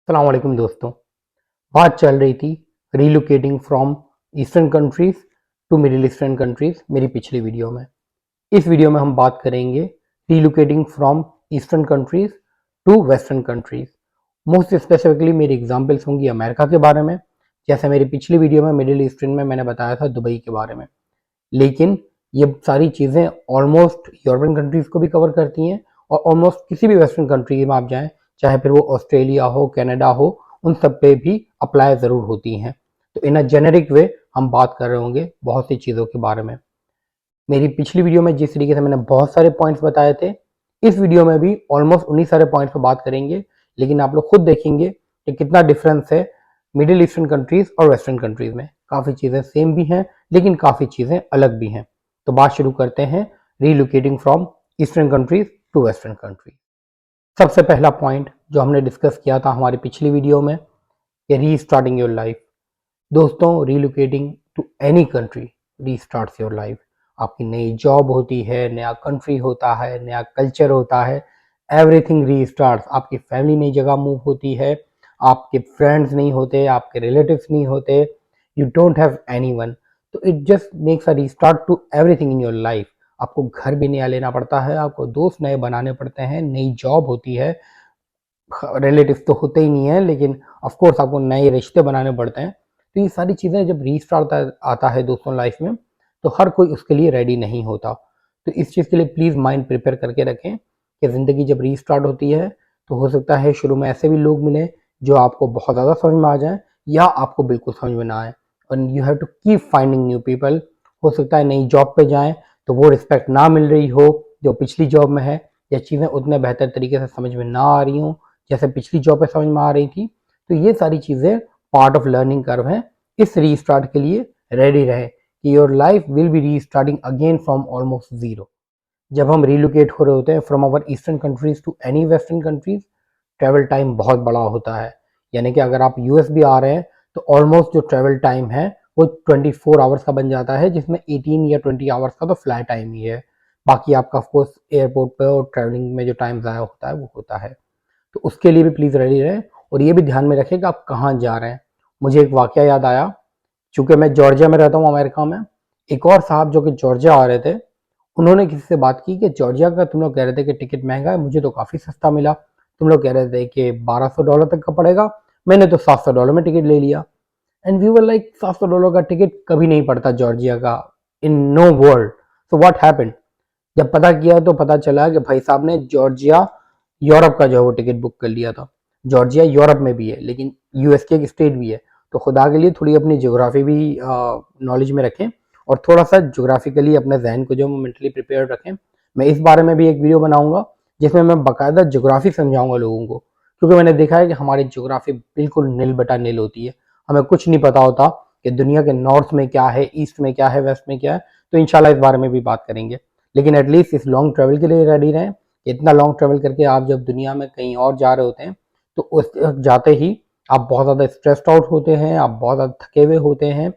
अस्सलाम वालेकुम दोस्तों। बात चल रही थी relocating from eastern countries to middle eastern countries मेरी पिछली वीडियो में। इस वीडियो में हम बात करेंगे relocating from eastern countries to western countries. Most specifically मेरी एग्जांपल्स होंगी अमेरिका के बारे में, जैसे मेरी पिछली वीडियो में मिडिल ईस्टर्न में मैंने बताया था दुबई के बारे में। लेकिन ये सारी चीज़ें ऑलमोस्ट यूरोपियन कंट्रीज़ को भी कवर करती हैं और ऑलमोस्ट किसी भी वेस्टर्न कंट्री में आप जाएँ, चाहे फिर वो ऑस्ट्रेलिया हो, कनाडा हो, उन सब पे भी अप्लाई ज़रूर होती हैं। तो इन अ जेनेरिक वे हम बात कर रहे होंगे बहुत सी चीज़ों के बारे में। मेरी पिछली वीडियो में जिस तरीके से मैंने बहुत सारे पॉइंट्स बताए थे, इस वीडियो में भी ऑलमोस्ट उन्हीं सारे पॉइंट्स पर बात करेंगे, लेकिन आप लोग खुद देखेंगे कि कितना डिफरेंस है मिडिल ईस्टर्न कंट्रीज़ और वेस्टर्न कंट्रीज़ में। काफ़ी चीज़ें सेम भी हैं, लेकिन काफ़ी चीज़ें अलग भी हैं। तो बात शुरू करते हैं relocating from eastern countries to western countries. सबसे पहला पॉइंट जो हमने डिस्कस किया था हमारी पिछली वीडियो में, कि रीस्टार्टिंग योर लाइफ। दोस्तों, relocating to any country restarts your life. आपकी नई जॉब होती है, नया कंट्री होता है, नया कल्चर होता है, एवरीथिंग रीस्टार्ट्स। आपकी फैमिली नई जगह मूव होती है, आपके फ्रेंड्स नहीं होते, आपके रिलेटिव्स नहीं होते, यू डोंट हैव एनीवन। तो it just makes a restart to everything in your life. आपको घर भी नया लेना पड़ता है, आपको दोस्त नए बनाने पड़ते हैं, नई जॉब होती है, रिलेटिव तो होते ही नहीं है, लेकिन ऑफ कोर्स आपको नए रिश्ते बनाने पड़ते हैं। तो ये सारी चीज़ें जब रीस्टार्ट आता है दोस्तों लाइफ में, तो हर कोई उसके लिए रेडी नहीं होता। तो इस चीज़ के लिए प्लीज़ माइंड प्रिपेयर करके रखें कि ज़िंदगी जब रीस्टार्ट होती है तो हो सकता है शुरू में ऐसे भी लोग मिलें जो आपको बहुत ज़्यादा समझ में आ जाएँ, या आपको बिल्कुल समझ में ना आए, और you have to keep finding new people. हो सकता है नई जॉब पे जाएँ तो वो रिस्पेक्ट ना मिल रही हो जो पिछली जॉब में है, या चीज़ें उतने बेहतर तरीके से समझ में ना आ रही हों जैसे पिछली जॉब पे समझ में आ रही थी। तो ये सारी चीज़ें पार्ट ऑफ लर्निंग कर्व है। इस रीस्टार्ट के लिए रेडी रहें कि your life will be restarting again from almost zero. जब हम रिलोकेट हो रहे होते हैं from our eastern countries to any western countries, travel time बहुत बड़ा होता है। यानी कि अगर आप यूएस भी आ रहे हैं तो ऑलमोस्ट जो ट्रैवल टाइम है वो 24 आवर्स का बन जाता है, जिसमें 18 या 20 आवर्स का तो फ्लाइट टाइम ही है। बाकी आपका ऑफकोर्स एयरपोर्ट पर और ट्रैवलिंग में जो टाइम ज़ाया होता है वो होता है। तो उसके लिए भी प्लीज़ रेडी रहें, और ये भी ध्यान में रखें कि आप कहाँ जा रहे हैं। मुझे एक वाकया याद आया, चूँकि मैं जॉर्जिया में रहता हूँ अमेरिका में। एक और साहब जो कि जॉर्जिया आ रहे थे, उन्होंने किसी से बात की कि जॉर्जिया का तुम लोग कह रहे थे कि टिकट महंगा है, मुझे तो काफ़ी सस्ता मिला। तुम लोग कह रहे थे कि $1200 तक का पड़ेगा, मैंने तो $700 में टिकट ले लिया। एंड वी वर लाइक, $700 का टिकट कभी नहीं पड़ता जॉर्जिया का, in no world. So what happened, जब पता किया तो पता चला कि भाई साहब ने जॉर्जिया यूरोप का जो है वो टिकट बुक कर लिया था। जॉर्जिया यूरोप में भी है, लेकिन यूएस की एक स्टेट भी है। तो खुदा के लिए थोड़ी अपनी ज्योग्राफी भी नॉलेज में रखें, और थोड़ा सा ज्योग्राफिकली अपने जहन को जो मेंटली प्रिपेयर रखें। मैं इस बारे में भी एक वीडियो बनाऊंगा जिसमें मैं बाकायदा ज्योग्राफी समझाऊंगा लोगों को, क्योंकि मैंने देखा है कि हमारी ज्योग्राफी बिल्कुल नील बटा नील होती है। हमें कुछ नहीं पता होता कि दुनिया के नॉर्थ में क्या है, ईस्ट में क्या है, वेस्ट में क्या है। तो इंशाल्लाह इस बारे में भी बात करेंगे। लेकिन एटलीस्ट इस लॉन्ग ट्रैवल के लिए रेडी रहें। इतना लॉन्ग ट्रैवल करके आप जब दुनिया में कहीं और जा रहे होते हैं तो उस जाते ही आप बहुत ज़्यादा स्ट्रेस्ड आउट होते हैं, आप बहुत ज़्यादा थके हुए होते हैं।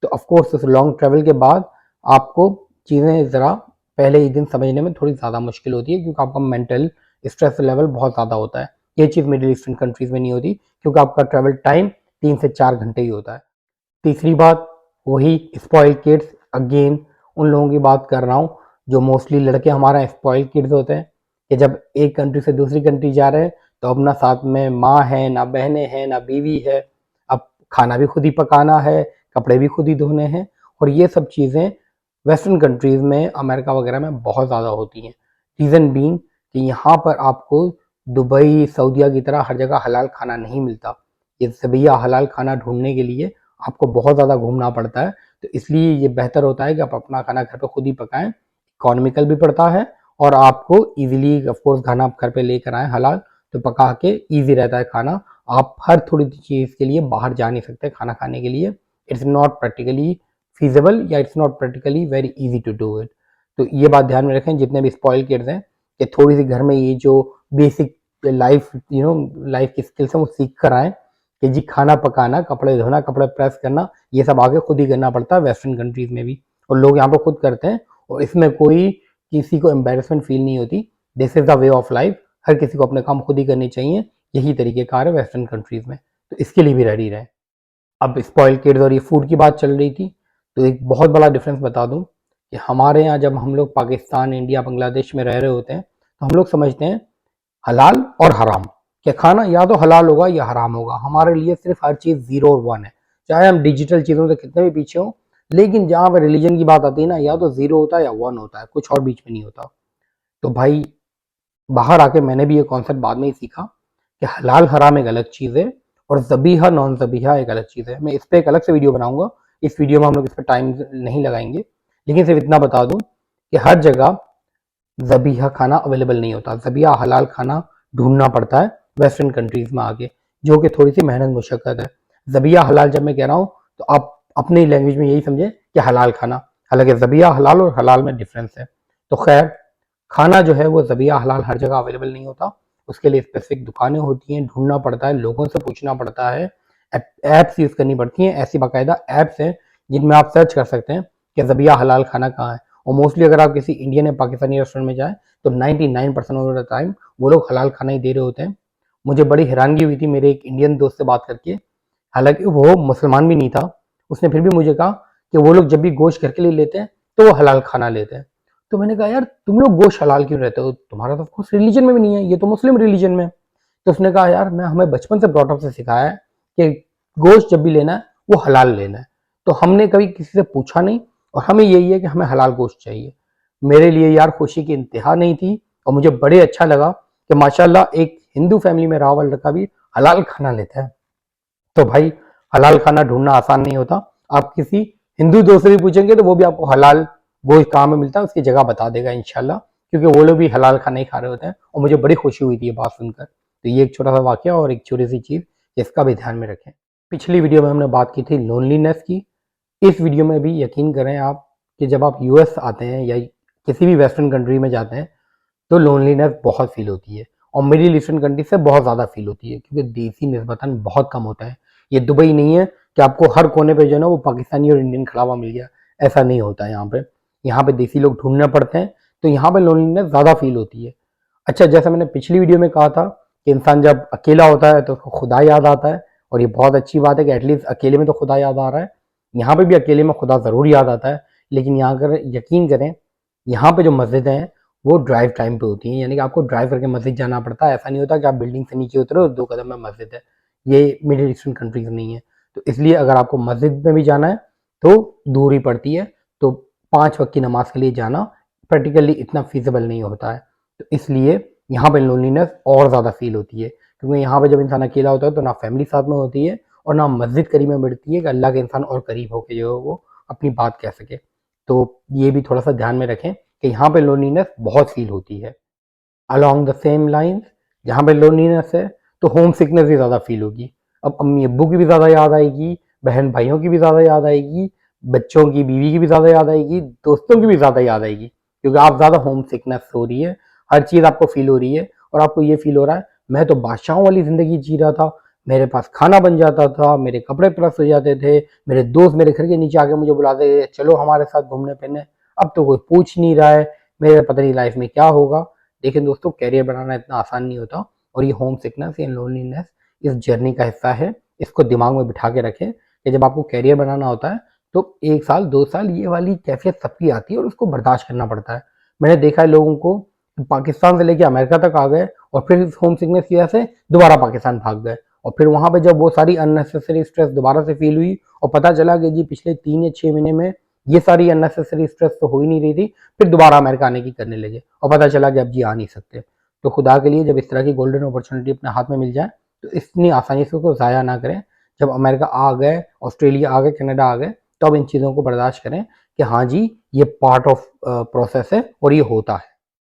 तो ऑफकोर्स उस लॉन्ग ट्रैवल के बाद आपको चीज़ें ज़रा पहले ही दिन समझने में थोड़ी ज़्यादा मुश्किल होती है, क्योंकि आपका मेंटल स्ट्रेस लेवल बहुत ज़्यादा होता है। ये चीज़ मिडिल ईस्टर्न कंट्रीज़ में नहीं होती, क्योंकि आपका ट्रैवल टाइम 3 से 4 घंटे ही होता है। तीसरी बात, वही स्पॉइल किड्स। अगेन उन लोगों की बात कर रहा हूँ जो मोस्टली लड़के हमारा स्पॉइल किड्स होते हैं, कि जब एक कंट्री से दूसरी कंट्री जा रहे हैं तो अपना साथ में माँ है, ना बहनें हैं, ना बीवी है। अब खाना भी खुद ही पकाना है, कपड़े भी खुद ही धोने हैं। और ये सब चीज़ें वेस्टर्न कंट्रीज़ में, अमेरिका वगैरह में बहुत ज़्यादा होती हैं। रीज़न बीइंग कि यहाँ पर आपको दुबई, सऊदीया की तरह हर जगह हलाल खाना नहीं मिलता। ये ज़बैया हलाल खाना ढूंढने के लिए आपको बहुत ज़्यादा घूमना पड़ता है। तो इसलिए ये बेहतर होता है कि आप अपना खाना घर पे खुद ही पकाएं। इकोनॉमिकल भी पड़ता है, और आपको इजीली ऑफ कोर्स खाना आप घर पे लेकर आएँ हलाल, तो पका के ईज़ी रहता है खाना। आप हर थोड़ी चीज़ के लिए बाहर जा नहीं सकते खाना खाने के लिए। इट्स नॉट प्रैक्टिकली फीजिबल, या it's not practically very easy to do it. तो ये बात ध्यान में रखें जितने भी स्पॉइल किड्स हैं, कि थोड़ी सी घर में ये जो बेसिक लाइफ लाइफ की स्किल्स हैं वो सीख कर आएँ, कि जी खाना पकाना, कपड़े धोना, कपड़े प्रेस करना, ये सब आगे खुद ही करना पड़ता है वेस्टर्न कंट्रीज़ में भी, और लोग यहाँ पे खुद करते हैं। और इसमें कोई किसी को एम्बैरेसमेंट फील नहीं होती। This is the way of life. हर किसी को अपने काम खुद ही करने चाहिए। यही तरीक़ेकार है वेस्टर्न कंट्रीज़ में, तो इसके लिए भी रेडी रहें। अब स्पॉइल्ड किड्स और ये फूड की बात चल रही थी, तो एक बहुत बड़ा डिफरेंस बता दूं कि हमारे यहाँ जब हम लोग पाकिस्तान, इंडिया, बांग्लादेश में रह रहे होते हैं तो हम लोग समझते हैं हलाल और हराम, कि खाना या तो हलाल होगा या हराम होगा। हमारे लिए सिर्फ हर चीज़ 0 और 1 है, चाहे हम डिजिटल चीज़ों से कितने भी पीछे हों, लेकिन जहाँ पर रिलीजन की बात आती है ना, या तो 0 होता है या 1 होता है, कुछ और बीच में नहीं होता। तो भाई बाहर आके मैंने भी ये कॉन्सेप्ट बाद में ही सीखा कि हलाल हराम एक अलग चीज़ है और ज़बीहा नॉन ज़बीहा एक अलग चीज़ है। मैं इस पे एक अलग से वीडियो बनाऊंगा, इस वीडियो में हम लोग इस पर टाइम नहीं लगाएंगे, लेकिन सिर्फ इतना बता दूं कि हर जगह ज़बीहा खाना अवेलेबल नहीं होता। ज़बीहा हलाल खाना ढूंढना पड़ता है वेस्टर्न कंट्रीज़ में आके, जो कि थोड़ी सी मेहनत मुशक्क़त है। ज़बीहा हलाल जब मैं कह रहा हूँ तो आप अपनी लैंग्वेज में यही समझे कि हलाल खाना, हालांकि ज़बीहा हलाल और हलाल में डिफरेंस है। तो खैर, खाना जो है वो ज़बीहा हलाल हर जगह अवेलेबल नहीं होता, उसके लिए स्पेसिफिक दुकानें होती हैं, ढूंढना पड़ता है, लोगों से पूछना पड़ता है, ऐप्स यूज़ करनी पड़ती हैं। ऐसी बाकायदा ऐप्स हैं जिनमें आप सर्च कर सकते हैं कि ज़बीहा हलाल खाना कहाँ है। और मोस्टली अगर आप किसी इंडियन या पाकिस्तानी रेस्टोरेंट में जाएं तो 99% ऑफ द टाइम वो लोग हलाल खाना ही दे रहे होते हैं। मुझे बड़ी हैरानगी हुई थी मेरे एक इंडियन दोस्त से बात करके, हालांकि वो मुसलमान भी नहीं था, उसने फिर भी मुझे कहा कि वो लोग जब भी गोश्त घर के लिए लेते हैं तो वो हलाल खाना लेते हैं। तो मैंने कहा यार तुम लोग गोश्त हलाल क्यों रहते हो, तुम्हारा तो कुछ रिलीजन में भी नहीं है, ये तो मुस्लिम रिलीजन में। तो उसने कहा यार मैं हमें बचपन से ब्रॉट अप से सिखाया है कि गोश्त जब भी लेना है वो हलाल लेना है, तो हमने कभी किसी से पूछा नहीं और हमें यही है कि हमें हलाल गोश्त चाहिए। मेरे लिए यार खुशी की इंतहा नहीं थी और मुझे बड़े अच्छा लगा कि माशाल्लाह एक हिंदू फैमिली में रहा हुआ लड़का भी हलाल खाना लेता है। तो भाई हलाल खाना ढूंढना आसान नहीं होता, आप किसी हिंदू दोस्त से भी पूछेंगे तो वो भी आपको हलाल गोश्त कहाँ में मिलता है उसकी जगह बता देगा इंशाल्लाह, क्योंकि वो लोग भी हलाल खाना ही खा रहे होते हैं। और मुझे बड़ी खुशी हुई थी ये बात सुनकर। तो ये एक छोटा सा वाक्य और एक छोटी सी चीज़, इसका भी ध्यान में रखें। पिछली वीडियो में हमने बात की थी लोनलीनेस की, इस वीडियो में भी यकीन करें आप कि जब आप यूएस आते हैं या किसी भी वेस्टर्न कंट्री में जाते हैं तो लोनलीनेस बहुत फील होती है और मिडिल ईस्टर्न कंट्री से बहुत ज़्यादा फील होती है, क्योंकि देसी निस्बतन बहुत कम होता है। ये दुबई नहीं है कि आपको हर कोने पे जो है ना वो पाकिस्तानी और इंडियन खड़ा हुआ मिल गया, ऐसा नहीं होता है यहाँ पे देसी लोग ढूंढने पड़ते हैं, तो यहाँ पे लोनलीनेस ज़्यादा फील होती है। अच्छा, जैसा मैंने पिछली वीडियो में कहा था कि इंसान जब अकेला होता है तो उसको खुदा याद आता है, और ये बहुत अच्छी बात है कि एटलीस्ट अकेले में तो खुदा याद आ रहा है। यहाँ पे भी अकेले में खुदा ज़रूर याद आता है, लेकिन यहाँ अगर यकीन करें, यहाँ पे जो मस्जिदें हैं वो ड्राइव टाइम पे होती हैं, यानी कि आपको ड्राइव करके मस्जिद जाना पड़ता है। ऐसा नहीं होता कि आप बिल्डिंग से नीचे उतरो और 2 कदम में मस्जिद है, ये मिडिल ईस्टर्न कंट्रीज नहीं है। तो इसलिए अगर आपको मस्जिद में भी जाना है तो दूरी पड़ती है, तो 5 वक्त की नमाज के लिए जाना प्रैक्टिकली इतना फीजिबल नहीं होता है। तो इसलिए यहाँ पे लोनलीनेस और ज़्यादा फील होती है, क्योंकि यहाँ पे जब इंसान अकेला होता है तो ना फैमिली साथ में होती है और ना मस्जिद करीब में मिलती है कि अल्लाह के इंसान और करीब होकर जो है वो अपनी बात कह सके। तो ये भी थोड़ा सा ध्यान में रखें कि यहाँ पे लोनलीनेस बहुत फील होती है। अलॉन्ग द सेम लाइन्स, जहाँ पे लोनलीनेस है तो होम सिकनेस भी ज़्यादा फील होगी। अब अम्मी अब्बू की भी ज़्यादा याद आएगी, बहन भाइयों की भी ज़्यादा याद आएगी, बच्चों की, बीवी की भी ज़्यादा याद आएगी, दोस्तों की भी ज़्यादा याद आएगी, क्योंकि आप ज़्यादा होम सिकनेस हो रही है, हर चीज़ आपको फील हो रही है और आपको ये फील हो रहा है मैं तो बादशाहों वाली ज़िंदगी जी रहा था, मेरे पास खाना बन जाता था, मेरे कपड़े प्रेस हो जाते थे, मेरे दोस्त मेरे घर के नीचे आके मुझे बुलाते थे चलो हमारे साथ घूमने फिरने। अब तो कोई पूछ नहीं रहा है मेरे, पता नहीं लाइफ में क्या होगा। देखिए दोस्तों, करियर बनाना इतना आसान नहीं होता और ये होम सिकनेस या लोनलीनेस इस जर्नी का हिस्सा है। इसको दिमाग में बिठा के रखें कि जब आपको करियर बनाना होता है तो 1 साल 2 साल ये वाली कैफियत सबकी आती है और उसको बर्दाश्त करना पड़ता है। मैंने देखा है लोगों को पाकिस्तान से लेके अमेरिका तक आ गए और फिर इस होम सिकनेस की वजह से दोबारा पाकिस्तान भाग गए, और फिर वहां पे जब वो सारी अननेसेसरी स्ट्रेस दोबारा से फील हुई और पता चला कि जी पिछले 3 या 6 महीने में ये सारी अननेसेसरी स्ट्रेस तो हो ही नहीं रही थी, फिर दोबारा अमेरिका आने की करने लगे और पता चला कि अब जी आ नहीं सकते। तो खुदा के लिए जब इस तरह की गोल्डन अपॉर्चुनिटी अपने हाथ में मिल जाए तो इतनी आसानी से उसको ज़ाया ना करें। जब अमेरिका आ गए, ऑस्ट्रेलिया आ गए, कनाडा आ गए, तो अब इन चीज़ों को बर्दाश्त करें कि हाँ जी ये पार्ट ऑफ प्रोसेस है और ये होता है।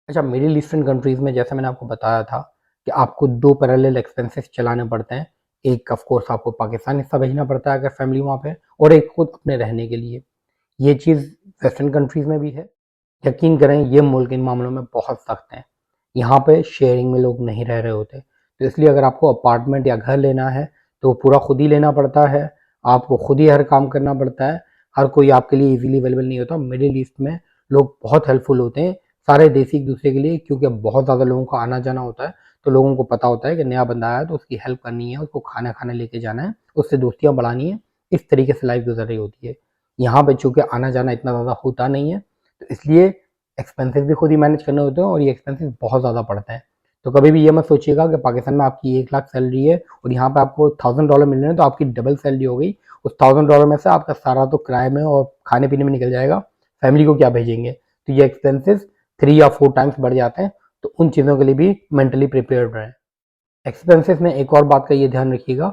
अच्छा, मिडिल ईस्टर्न कंट्रीज़ में जैसा मैंने आपको बताया था कि आपको 2 पैरेलल एक्सपेंसेस चलाने पड़ते हैं। एक ऑफ कोर्स आपको पाकिस्तान हिस्सा भेजना पड़ता है अगर फैमिली वहाँ पे, और एक खुद अपने रहने के लिए। ये चीज़ वेस्टर्न कंट्रीज़ में भी है। यकीन करें ये मुल्क इन मामलों में बहुत सख्त हैं। यहाँ पे शेयरिंग में लोग नहीं रह रहे होते, तो इसलिए अगर आपको अपार्टमेंट या घर लेना है तो पूरा खुद ही लेना पड़ता है, आपको खुद ही हर काम करना पड़ता है। हर कोई आपके लिए इजीली अवेलेबल नहीं होता। मिडिल ईस्ट में लोग बहुत हेल्पफुल होते हैं, सारे देसी एक दूसरे के लिए, क्योंकि अब बहुत ज़्यादा लोगों का आना जाना होता है, तो लोगों को पता होता है कि नया बंदा आया तो उसकी हेल्प करनी है, उसको खाना खाने लेके जाना है, उससे दोस्तियाँ बढ़ानी है। इस तरीके से लाइफ गुजर रही होती है। यहाँ पे चूँकि आना-जाना इतना ज़्यादा होता नहीं है, तो इसलिए एक्सपेंसेस भी खुद ही मैनेज करने होते हैं और ये एक्सपेंसेस बहुत ज़्यादा पड़ते हैं। तो कभी भी ये मत सोचिएगा कि पाकिस्तान में आपकी 1 लाख सैलरी है और यहाँ पे आपको $1000 मिल रहे हैं तो आपकी डबल सैलरी हो गई। उस $1000 में से आपका सारा तो किराए में और खाने-पीने में निकल जाएगा, फैमिली को क्या भेजेंगे? तो ये एक्सपेंसेस 3 या 4 टाइम्स बढ़ जाते हैं, तो उन चीज़ों के लिए भी मेंटली प्रिपेयर्ड रहें। एक्सपेंसेस में एक और बात का ये ध्यान रखिएगा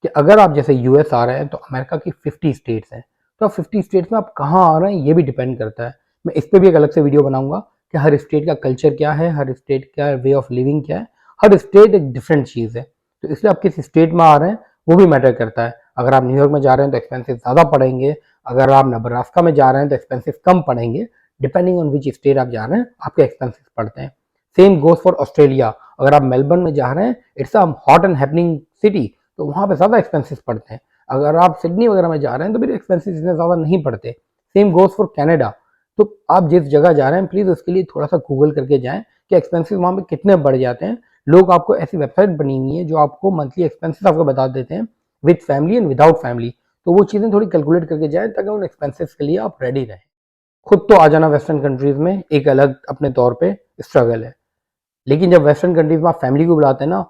कि अगर आप जैसे यूएस आ रहे हैं तो अमेरिका की 50 स्टेट्स हैं, तो आप 50 स्टेट्स में आप कहाँ आ रहे हैं ये भी डिपेंड करता है। मैं इस पे भी एक अलग से वीडियो बनाऊंगा कि हर स्टेट का कल्चर क्या है, हर स्टेट का वे ऑफ लिविंग क्या है, हर स्टेट एक डिफरेंट चीज़ है। तो इसलिए आप किस स्टेट में आ रहे हैं वो भी मैटर करता है। अगर आप न्यूयॉर्क में जा रहे हैं तो एक्सपेंसिव ज़्यादा पड़ेंगे, अगर आप नब्रास्का में जा रहे हैं तो एक्सपेंसिव कम पड़ेंगे। डिपेंडिंग ऑन विच स्टेट आप जा रहे हैं आपके एक्सपेंसिव पड़ते हैं। Same goes for Australia. अगर आप मेलबर्न में जा रहे हैं, it's a hot and happening city, तो वहाँ पे ज़्यादा एक्सपेंसेस पड़ते हैं। अगर आप सिडनी वगैरह में जा रहे हैं तो फिर एक्सपेंसेस इतने ज़्यादा नहीं पड़ते। Same goes for Canada. तो आप जिस जगह जा रहे हैं प्लीज़ उसके लिए थोड़ा सा गूगल करके जाएं कि एक्सपेंसेस वहाँ पे कितने बढ़ जाते हैं। लोग आपको ऐसी वेबसाइट बनी हुई है जो आपको मंथली एक्सपेंसेस आपको बता देते हैं with family and without family. तो वो चीज़ें थोड़ी कैलकुलेट करके जाएं ताकि उन एक्सपेंसेस के लिए आप रेडी रहें। खुद तो आ जाना वेस्टर्न कंट्रीज़ में एक अलग अपने तौर पे स्ट्रगल है, लेकिन जब वेस्टर्न कंट्रीज में आप फैमिली को बुलाते हैं ना,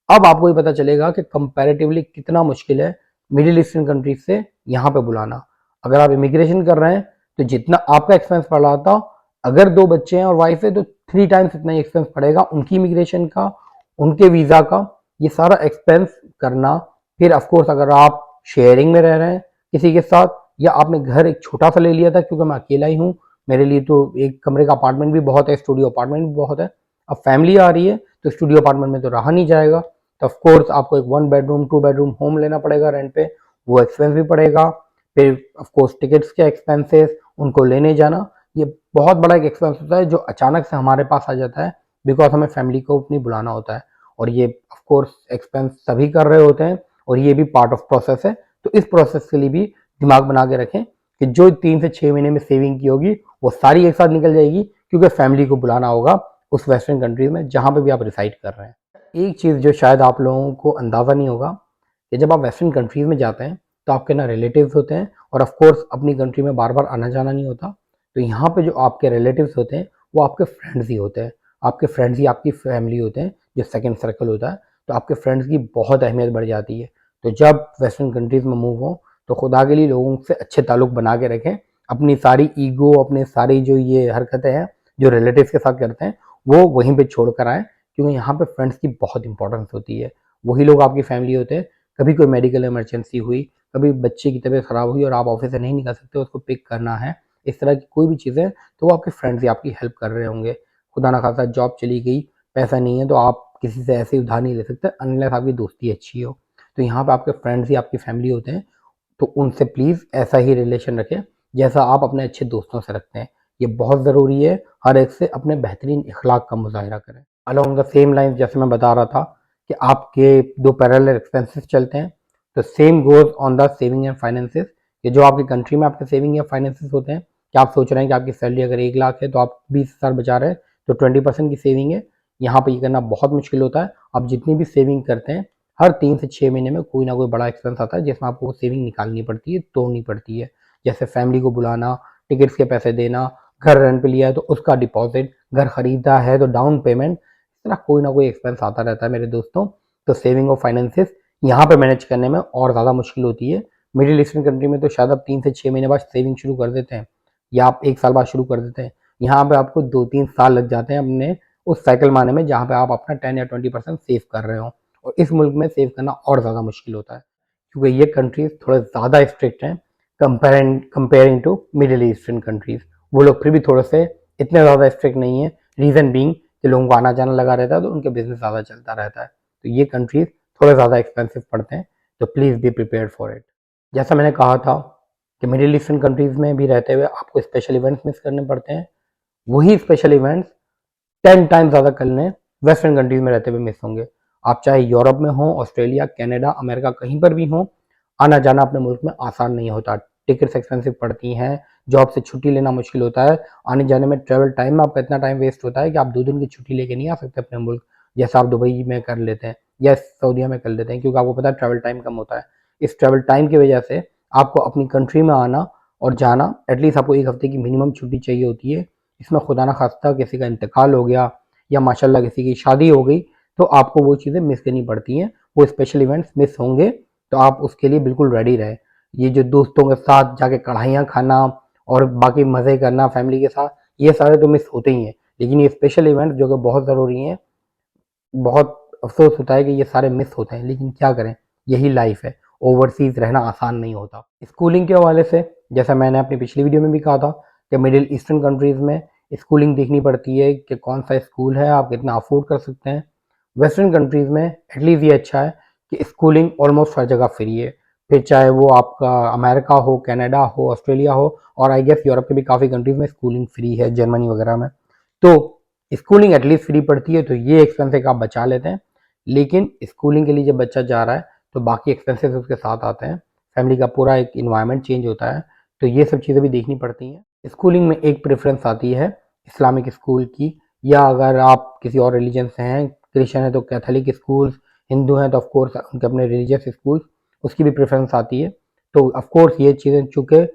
अब आपको ये पता चलेगा कि कंपैरेटिवली कितना मुश्किल है मिडिल ईस्टर्न कंट्रीज से यहाँ पे बुलाना। अगर आप इमिग्रेशन कर रहे हैं तो जितना आपका एक्सपेंस पड़ रहा था, अगर 2 बच्चे हैं और वाइफ है तो 3 टाइम्स इतना ही एक्सपेंस पड़ेगा उनकी इमिग्रेशन का, उनके वीज़ा का, ये सारा एक्सपेंस करना। फिर ऑफ कोर्स अगर आप शेयरिंग में रह रहे हैं किसी के साथ या आपने घर एक छोटा सा ले लिया था, क्योंकि मैं अकेला ही हूँ, मेरे लिए तो एक कमरे का अपार्टमेंट भी बहुत है, स्टूडियो अपार्टमेंट भी बहुत है। अब फैमिली आ रही है तो स्टूडियो अपार्टमेंट में तो रहा नहीं जाएगा, तो ऑफ कोर्स आपको एक 1 बेडरूम 2 बेडरूम होम लेना पड़ेगा रेंट पे, वो एक्सपेंस भी पड़ेगा। फिर ऑफ कोर्स टिकट्स के एक्सपेंसेस, उनको लेने जाना, ये बहुत बड़ा एक एक्सपेंस होता है जो अचानक से हमारे पास आ जाता है बिकॉज हमें फैमिली को अपनी बुलाना होता है। और ये ऑफ कोर्स एक्सपेंस सभी कर रहे होते हैं और ये भी पार्ट ऑफ प्रोसेस है। तो इस प्रोसेस के लिए भी दिमाग बना के रखें कि जो 3 से 6 महीने में सेविंग की होगी वो सारी एक साथ निकल जाएगी, क्योंकि फैमिली को बुलाना होगा उस वेस्टर्न कंट्रीज में जहाँ पे भी आप रिसाइड कर रहे हैं। एक चीज़ जो शायद आप लोगों को अंदाज़ा नहीं होगा कि जब आप वेस्टर्न कंट्रीज में जाते हैं तो आपके ना रिलेटिव्स होते हैं और ऑफ कोर्स अपनी कंट्री में बार बार आना जाना नहीं होता। तो यहाँ पे जो आपके रिलेटिव्स होते हैं वो आपके फ्रेंड्स ही होते हैं, आपके फ्रेंड्स ही आपकी फैमिली होते हैं, जो सेकेंड सर्कल होता है। तो आपके फ्रेंड्स की बहुत अहमियत बढ़ जाती है। तो जब वेस्टर्न कंट्रीज में मूव हो तो खुदा के लिए लोगों से अच्छे ताल्लुक बना के रखें। अपनी सारी ईगो, अपने सारी जो ये हरकतें हैं जो रिलेटिव्स के साथ करते हैं वो वहीं पे छोड़ कर आएँ, क्योंकि यहाँ पे फ्रेंड्स की बहुत इंपॉर्टेंस होती है। वही लोग आपकी फैमिली होते हैं। कभी कोई मेडिकल इमरजेंसी हुई, कभी बच्चे की तबीयत ख़राब हुई और आप ऑफिस से नहीं निकल सकते, उसको पिक करना है, इस तरह की कोई भी चीज़ें, तो वो आपके फ्रेंड्स ही आपकी हेल्प कर रहे होंगे। खुदा ना खास्ता जॉब चली गई, पैसा नहीं है, तो आप किसी से ऐसे ही उधार नहीं ले सकते अनलेस आपकी दोस्ती अच्छी हो। तो यहाँ पे आपके फ्रेंड्स ही आपकी फैमिली होते हैं। तो उनसे प्लीज़ ऐसा ही रिलेशन रखें जैसा आप अपने अच्छे दोस्तों से रखते हैं। ये बहुत ज़रूरी है, हर एक से अपने बेहतरीन इखलाक का मुज़ाहिरा करें। अलॉन्ग द सेम लाइन जैसे मैं बता रहा था कि आपके 2 पैरेलल एक्सपेंसेस चलते हैं, तो same goes on the saving and finances. ये जो आपकी कंट्री में आपके सेविंग या फाइनेंसेस होते हैं कि आप सोच रहे हैं कि आपकी सैलरी अगर 1 लाख है तो आप 20,000 बचा रहे हैं, तो 20% की सेविंग है। यहाँ पे ये करना बहुत मुश्किल होता है। आप जितनी भी सेविंग करते हैं हर 3 से 6 महीने में कोई ना कोई बड़ा एक्सपेंस आता है जिसमें आपको वो सेविंग निकालनी पड़ती है, तोड़नी पड़ती है। जैसे फैमिली को बुलाना, टिकट्स के पैसे देना, घर रेंट पे लिया है तो उसका डिपॉजिट, घर खरीदा है तो डाउन पेमेंट, इस तरह कोई ना कोई एक्सपेंस आता रहता है मेरे दोस्तों। तो सेविंग और फाइनेंसेस यहाँ पे मैनेज करने में और ज़्यादा मुश्किल होती है। मिडिल ईस्टर्न कंट्री में तो शायद आप 3 से 6 महीने बाद सेविंग शुरू कर देते हैं या आप 1 साल बाद शुरू कर देते हैं। यहाँ पे आपको 2-3 साल लग जाते हैं अपने उस साइकिल में आने में जहाँ पे आप अपना 10 या 20% सेव कर रहे हो। और इस मुल्क में सेव करना और ज़्यादा मुश्किल होता है, क्योंकि ये कंट्रीज़ थोड़े ज़्यादा स्ट्रिक्ट हैं comparing to middle eastern countries. वो लोग फिर भी थोड़े से इतने ज़्यादा स्ट्रिक्ट नहीं है, रीज़न बीइंग कि लोगों को आना जाना लगा रहता है तो उनके बिजनेस ज़्यादा चलता रहता है। तो ये कंट्रीज़ थोड़े ज़्यादा एक्सपेंसिव पड़ते हैं, तो please be prepared for it. जैसा मैंने कहा था कि मिडिल ईस्टर्न कंट्रीज़ में भी रहते हुए आपको स्पेशल इवेंट्स मिस करने पड़ते हैं, वही स्पेशल इवेंट्स 10 टाइम्स ज़्यादा करने वेस्टर्न कंट्रीज में रहते हुए मिस होंगे। आप चाहे यूरोप में हो, ऑस्ट्रेलिया, कनाडा, अमेरिका कहीं पर भी हो, आना जाना अपने मुल्क में आसान नहीं होता। टिकट्स एक्सपेंसिव पड़ती हैं, जॉब से छुट्टी लेना मुश्किल होता है, आने जाने में ट्रैवल टाइम में आपका इतना टाइम वेस्ट होता है कि आप 2 दिन की छुट्टी लेके नहीं आ सकते अपने मुल्क। जैसा आप दुबई में कर लेते हैं या सऊदीया में कर लेते हैं, क्योंकि आपको पता है ट्रैवल टाइम कम होता है। इस ट्रैवल टाइम की वजह से आपको अपनी कंट्री में आना और जाना, एटलीस्ट आपको 1 हफ्ते की मिनिमम छुट्टी चाहिए होती है। इसमें खुदा ना खास्ता किसी का इंतकाल हो गया या माशाल्लाह किसी की शादी हो गई, तो आपको वो चीज़ें मिस करनी पड़ती हैं, वो स्पेशल इवेंट्स मिस होंगे, तो आप उसके लिए बिल्कुल रेडी रहें। ये जो दोस्तों के साथ जाके कढ़ाइयाँ खाना और बाकी मज़े करना फैमिली के साथ, ये सारे तो मिस होते ही हैं, लेकिन ये स्पेशल इवेंट जो कि बहुत ज़रूरी हैं, बहुत अफ़सोस होता है कि ये सारे मिस होते हैं, लेकिन क्या करें, यही लाइफ़ है। ओवरसीज़ रहना आसान नहीं होता। स्कूलिंग के हवाले से, जैसा मैंने अपनी पिछली वीडियो में भी कहा था कि मिडिल ईस्टर्न कंट्रीज़ में स्कूलिंग देखनी पड़ती है कि कौन-सा स्कूल है, आप कितना अफ़ोर्ड कर सकते हैं। वेस्टर्न कंट्रीज़ में एटलीस्ट ये अच्छा है कि स्कूलिंग ऑलमोस्ट हर जगह फ्री है। फिर चाहे वो आपका अमेरिका हो, कनाडा हो, ऑस्ट्रेलिया हो, और आई गेस यूरोप के भी काफ़ी कंट्रीज़ में स्कूलिंग फ्री है, जर्मनी वगैरह में। तो स्कूलिंग एटलीस्ट फ्री पड़ती है, तो ये एक्सपेंस एक आप बचा लेते हैं। लेकिन स्कूलिंग के लिए जब बच्चा जा रहा है तो बाकी एक्सपेंसेस उसके साथ आते हैं, फैमिली का पूरा एक इन्वायरमेंट चेंज होता है, तो ये सब चीज़ें भी देखनी पड़ती हैं। स्कूलिंग में एक प्रेफरेंस आती है इस्लामिक स्कूल की, या अगर आप किसी और रिलीजन से हैं, क्रिश्चियन है तो कैथोलिक स्कूल्स, हिंदू हैं तो ऑफकोर्स उनके अपने रिलीजियस स्कूल्स, उसकी भी प्रेफरेंस आती है। तो ऑफकोर्स ये चीज़ें चूँकि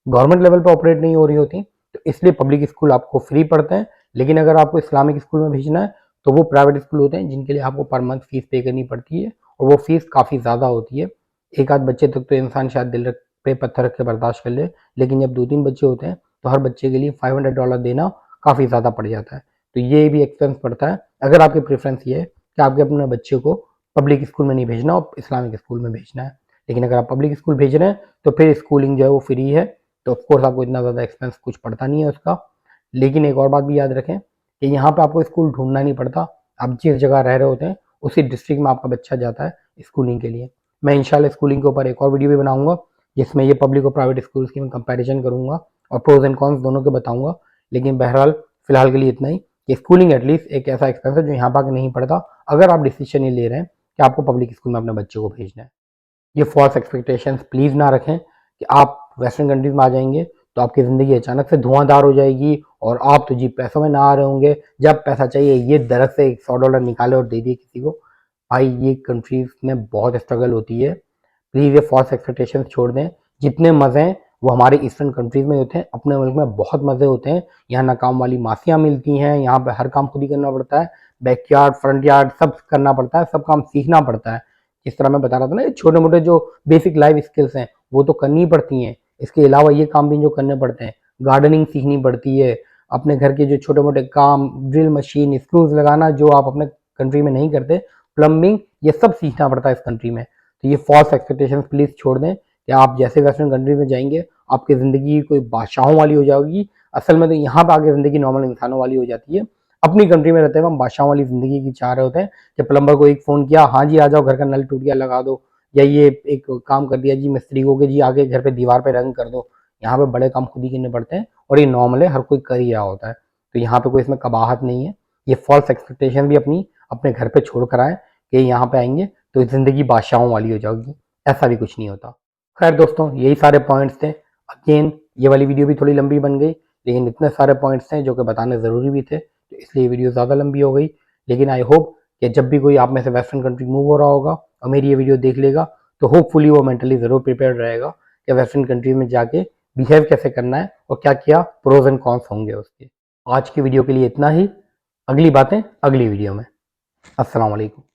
गवर्नमेंट लेवल पे ऑपरेट नहीं हो रही होती, तो इसलिए पब्लिक स्कूल आपको फ्री पड़ते हैं। लेकिन अगर आपको इस्लामिक स्कूल में भेजना है तो वो प्राइवेट स्कूल होते हैं जिनके लिए आपको पर मंथ फीस पे करनी पड़ती है, और वो फीस काफ़ी ज़्यादा होती है। एक आध बच्चे तक तो इंसान शायद दिल रख पे पत्थर रख के बर्दाश्त कर ले, लेकिन जब 2-3 बच्चे होते हैं तो हर बच्चे के लिए $500 देना काफ़ी ज़्यादा पड़ जाता है। तो ये भी एक्सपेंस पड़ता है, अगर आपकी प्रेफरेंस ये है कि आपके अपने बच्चे को पब्लिक स्कूल में नहीं भेजना और इस्लामिक स्कूल में भेजना है। लेकिन अगर आप पब्लिक स्कूल भेज रहे हैं तो फिर स्कूलिंग जो है वो फ्री है, तो ऑफकोर्स आपको इतना ज़्यादा एक्सपेंस कुछ पड़ता नहीं है उसका। लेकिन एक और बात भी याद रखें कि यहाँ पे आपको स्कूल ढूंढना नहीं पड़ता, आप जिस जगह रह रहे होते हैं उसी डिस्ट्रिक्ट में आपका बच्चा जाता है स्कूलिंग के लिए। मैं इंशाल्लाह स्कूलिंग के ऊपर एक और वीडियो भी बनाऊंगा जिसमें ये पब्लिक और प्राइवेट स्कूल्स की मैं कंपैरिजन करूंगा और प्रोज एंड कॉन्स दोनों के बताऊंगा। लेकिन बहरहाल फिलहाल के लिए इतना ही कि स्कूलिंग एटलीस्ट एक ऐसा एक्सपेंस है जो यहाँ पर नहीं पड़ता, अगर आप डिसीजन ये ले रहे हैं कि आपको पब्लिक स्कूल में अपने बच्चे को भेजना है। ये फॉल्स एक्सपेक्टेशंस प्लीज़ ना रखें कि आप वेस्टर्न कंट्रीज में आ जाएंगे तो आपकी ज़िंदगी अचानक से धुआंधार हो जाएगी और आप तो जी पैसों में ना आ रहे होंगे, जब पैसा चाहिए ये दरख्त से $100 निकाले और दे दिए किसी को। भाई ये कंट्रीज में बहुत स्ट्रगल होती है, प्लीज़ ये फॉल्स एक्सपेक्टेशंस छोड़ दें। जितने मज़े हैं वो हमारे ईस्टर्न कंट्रीज में होते हैं, अपने मुल्क में बहुत मज़े होते हैं। यहाँ ना काम वाली मासियाँ मिलती हैं, यहाँ पे हर काम खुद ही करना पड़ता है, बैकयार्ड फ्रंट यार्ड सब करना पड़ता है, सब काम सीखना पड़ता है। जिस तरह मैं बता रहा था ना, छोटे मोटे जो बेसिक लाइफ स्किल्स हैं वो तो करनी पड़ती हैं, इसके अलावा ये काम भी जो करने पड़ते हैं, गार्डनिंग सीखनी पड़ती है, अपने घर के जो छोटे मोटे काम, ड्रिल मशीन, स्क्रूज लगाना जो आप अपने कंट्री में नहीं करते, प्लम्बिंग, ये सब सीखना पड़ता है इस कंट्री में। तो ये फॉल्स एक्सपेक्टेशन प्लीज छोड़ दें कि आप जैसे वेस्टर्न कंट्री में जाएंगे आपकी ज़िंदगी कोई बादशाहों वाली हो जाएगी। असल में तो यहाँ पर आगे ज़िंदगी नॉर्मल इंसानों वाली हो जाती है। अपनी कंट्री में रहते हुए हम बादशाहों वाली ज़िंदगी की चाह रहे होते हैं कि प्लम्बर को एक फ़ोन किया, हाँ जी आ जाओ, घर का नल टूट गया लगा दो, या ये एक काम कर दिया जी मिस्त्री को कि जी आगे घर पे दीवार पे रंग कर दो। यहाँ पे बड़े काम खुद ही करने पड़ते हैं और ये नॉर्मल है, हर कोई कर ही रहा होता है। तो यहाँ पे कोई इसमें कबाहत नहीं है। ये फॉल्स एक्सपेक्टेशन भी अपनी अपने घर पे छोड़ कर आए कि यहाँ पे आएंगे तो ज़िंदगी बादशाहों वाली हो जाएगी, ऐसा भी कुछ नहीं होता। खैर दोस्तों, यही सारे पॉइंट्स थे। अगेन ये वाली वीडियो भी थोड़ी लंबी बन गई, लेकिन इतने सारे पॉइंट्स थे जो कि बताने ज़रूरी भी थे, तो इसलिए वीडियो ज़्यादा लंबी हो गई। लेकिन आई होप कि जब भी कोई आप में से वेस्टर्न कंट्री मूव हो रहा होगा और मेरी ये वीडियो देख लेगा तो होपफुली वो मेंटली ज़रूर प्रिपेयर्ड रहेगा कि वेस्टर्न कंट्री में जाके बिहेव कैसे करना है और क्या क्या प्रोज एंड कॉन्स होंगे उसके। आज की वीडियो के लिए इतना ही, अगली बातें अगली वीडियो में। अस्सलाम वालेकुम।